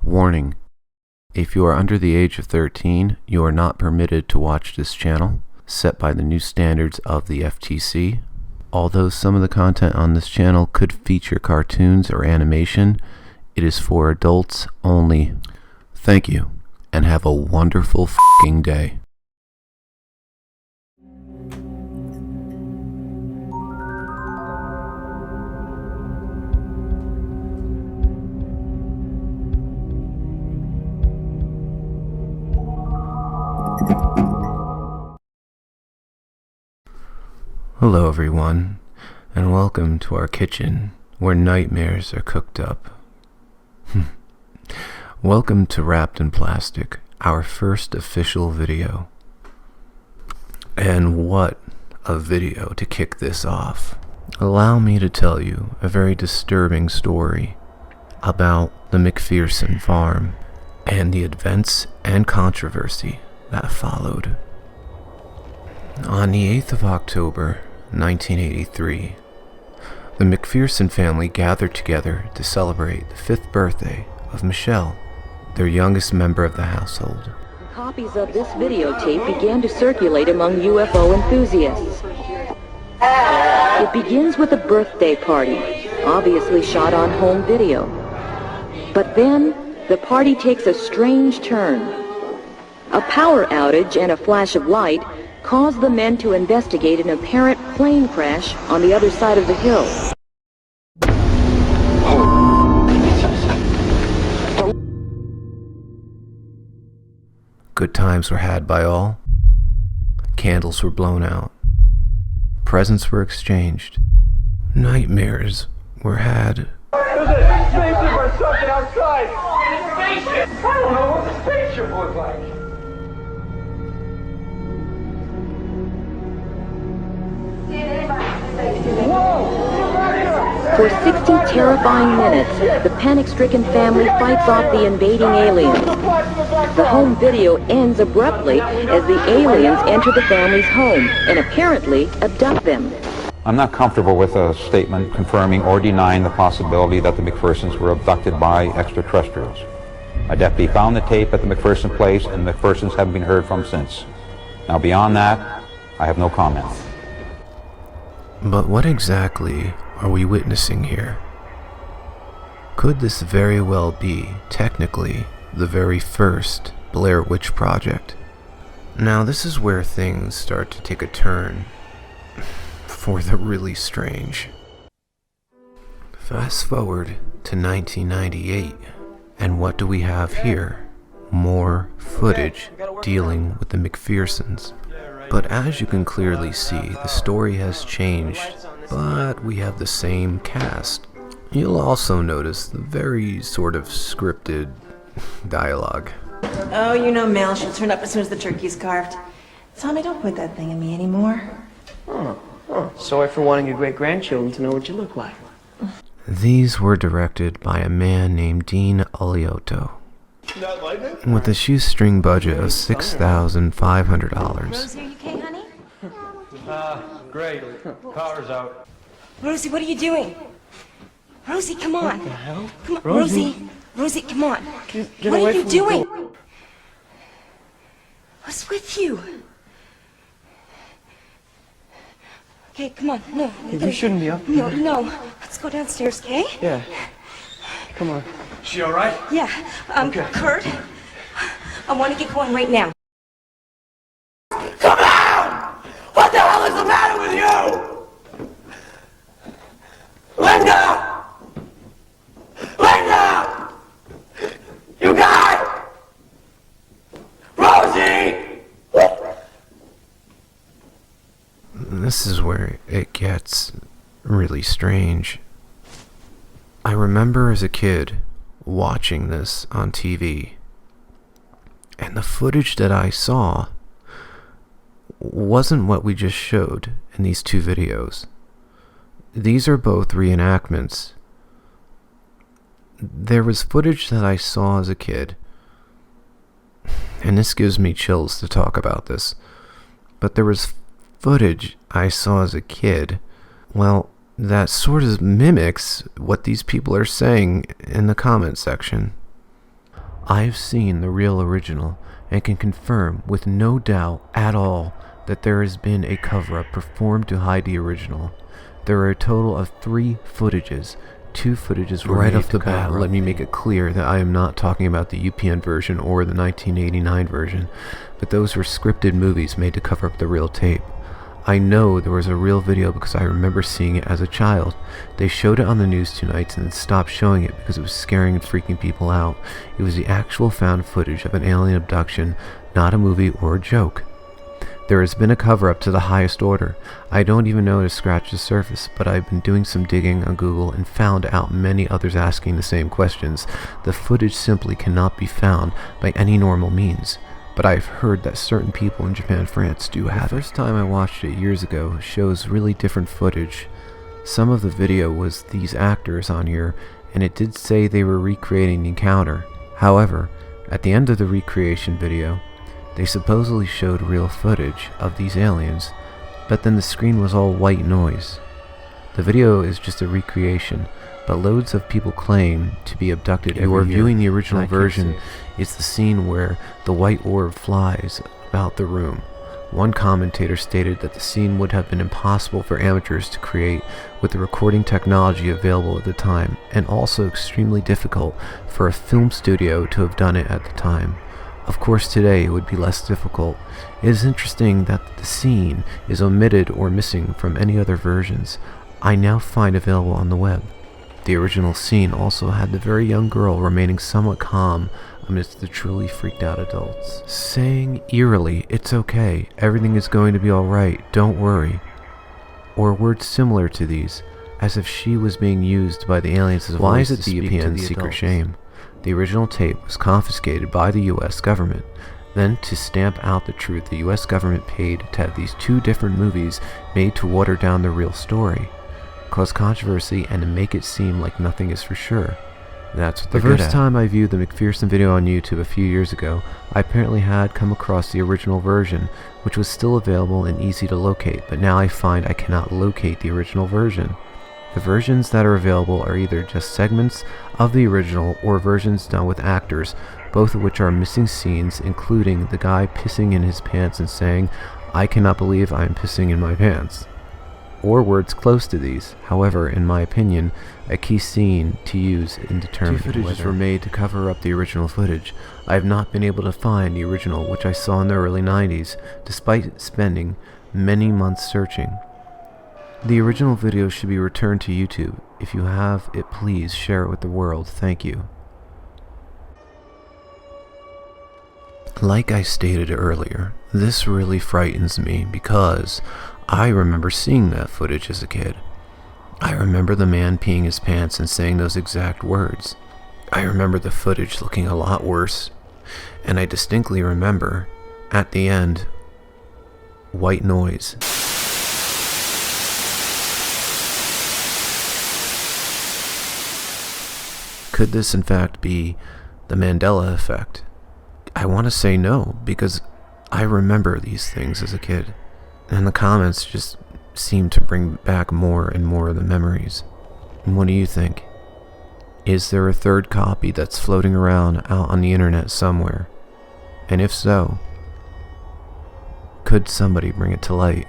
Warning: if you are under the age of 13, you are not permitted to watch this channel, set by the new standards of the FTC. Although some of the content on this channel could feature cartoons or animation, it is for adults only. Thank you, and have a wonderful f***ing day. Hello everyone, and welcome to our kitchen where nightmares are cooked up. Welcome to Wrapped in Plastic, our first official video. And what a video to kick this off. Allow me to tell you a very disturbing story about the McPherson farm and the events and controversy that followed. On the 8th of October, 1983, the McPherson family gathered together to celebrate the 5th birthday of Michelle, their youngest member of the household. Copies of this videotape began to circulate among UFO enthusiasts. It begins with a birthday party, obviously shot on home video. But then, the party takes a strange turn. A power outage and a flash of light caused the men to investigate an apparent plane crash on the other side of the hill. Good times were had by all. Candles were blown out. Presents were exchanged. Nightmares were had. There's a spaceship or something outside! Spaceship? I don't know what the spaceship looks like! For 60 terrifying minutes, the panic-stricken family fights off the invading aliens. The home video ends abruptly as the aliens enter the family's home and apparently abduct them. I'm not comfortable with a statement confirming or denying the possibility that the McPhersons were abducted by extraterrestrials. A deputy found the tape at the McPherson place, and the McPhersons haven't been heard from since. Now, beyond that, I have no comment. But what exactly are we witnessing here? Could this very well be, technically, the very first Blair Witch Project? Now this is where things start to take a turn for the really strange. Fast forward to 1998, and what do we have here? More footage dealing with the McPhersons. But as you can clearly see, the story has changed, but we have the same cast. You'll also notice the very sort of scripted dialogue. Oh, you know Mel, she'll turn up as soon as the turkey's carved. Tommy, don't put that thing in me anymore. Sorry for wanting your great-grandchildren to know what you look like. These were directed by a man named Dean Aliotto, with a shoestring budget of $6,500. Rosie, are you okay, honey? Great. Power's out. Rosie, what are you doing? Rosie, come on. What the hell? Come on, Rosie. Rosie. Rosie, come on. Get What away are you from doing? me. What's with you? Okay, come on. No. You shouldn't be up No, here. no. Let's go downstairs, okay? Yeah. Come on. She alright? Yeah. Okay. Kurt, I want to get going right now. What the hell is the matter with you? Linda! Linda! You guys! Rosie! This is where it gets really strange. I remember as a kid watching this on TV, and the footage that I saw wasn't what we just showed in these two videos. These are both reenactments. There was footage that I saw as a kid, and this gives me chills to talk about this, but there was footage I saw as a kid, well, that sort of mimics what these people are saying in the comment section. I've seen the real original and can confirm with no doubt at all that there has been a cover-up performed to hide the original. There are a total of 3 footages. 2 footages were right off the bat. Let me make it clear that I am not talking about the UPN version or the 1989 version, but those were scripted movies made to cover up the real tape. I know there was a real video because I remember seeing it as a child. They showed it on the news 2 nights and then stopped showing it because it was scaring and freaking people out. It was the actual found footage of an alien abduction, not a movie or a joke. There has been a cover-up to the highest order. I don't even know how to scratch the surface, but I've been doing some digging on Google and found out many others asking the same questions. The footage simply cannot be found by any normal means, but I've heard that certain people in Japan and France do have it. The first time I watched it years ago shows really different footage. Some of the video was these actors on here, and it did say they were recreating the encounter. However, at the end of the recreation video, they supposedly showed real footage of these aliens, but then the screen was all white noise. The video is just a recreation, but loads of people claim to be abducted every year. You are viewing the original version. It's the scene where the white orb flies about the room. One commentator stated that the scene would have been impossible for amateurs to create with the recording technology available at the time, and also extremely difficult for a film studio to have done it at the time. Of course, today it would be less difficult. It is interesting that the scene is omitted or missing from any other versions I now find available on the web. The original scene also had the very young girl remaining somewhat calm amidst the truly freaked out adults, saying eerily, "It's okay, everything is going to be alright, don't worry," or words similar to these, as if she was being used by the aliens as a voice to speak to the adults. Why is it the UPN's secret shame? The original tape was confiscated by the US government. Then, to stamp out the truth, the US government paid to have these 2 different movies made to water down the real story, cause controversy, and to make it seem like nothing is for sure. That's what they're good at. The first time I viewed the McPherson video on YouTube a few years ago, I apparently had come across the original version, which was still available and easy to locate, but now I find I cannot locate the original version. The versions that are available are either just segments of the original or versions done with actors, both of which are missing scenes, including the guy pissing in his pants and saying, "I cannot believe I am pissing in my pants," or words close to these. However, in my opinion, a key scene to use in determining 2 footages were made to cover up the original footage. I have not been able to find the original, which I saw in the early 90s, despite spending many months searching. The original video should be returned to YouTube. If you have it, please share it with the world. Thank you. Like I stated earlier, this really frightens me because I remember seeing that footage as a kid. I remember the man peeing his pants and saying those exact words. I remember the footage looking a lot worse, and I distinctly remember, at the end, white noise. Could this in fact be the Mandela effect? I want to say no, because I remember these things as a kid, and the comments just seem to bring back more and more of the memories. And what do you think? Is there a 3rd copy that's floating around out on the internet somewhere? And if so, could somebody bring it to light?